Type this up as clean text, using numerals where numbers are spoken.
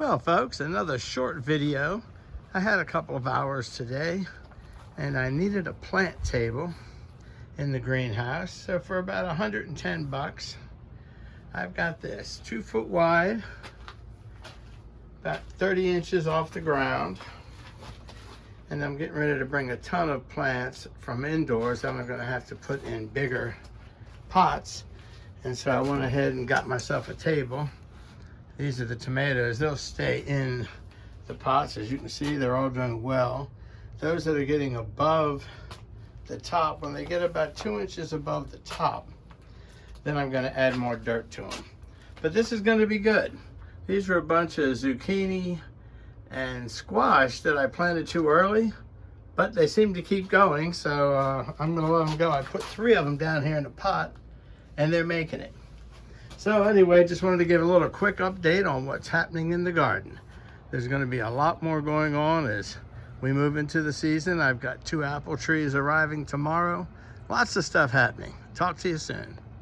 Well, folks, another short video. I had a couple of hours today and I needed a plant table in the greenhouse. So for about 110 bucks, I've got this 2 foot wide, about 30 inches off the ground. And I'm getting ready to bring a ton of plants from indoors that I'm gonna have to put in bigger pots. And so I went ahead and got myself a table. These are the tomatoes. They'll stay in the pots. As you can see, they're all doing well. Those that are getting above the top, when they get about 2 inches above the top, then I'm going to add more dirt to them. But this is going to be good. These are a bunch of zucchini and squash that I planted too early, but they seem to keep going, so I'm going to let them go. I put 3 of them down here in the pot, and they're making it. So anyway, just wanted to give a little quick update on what's happening in the garden. There's going to be a lot more going on as we move into the season. I've got 2 apple trees arriving tomorrow. Lots of stuff happening. Talk to you soon.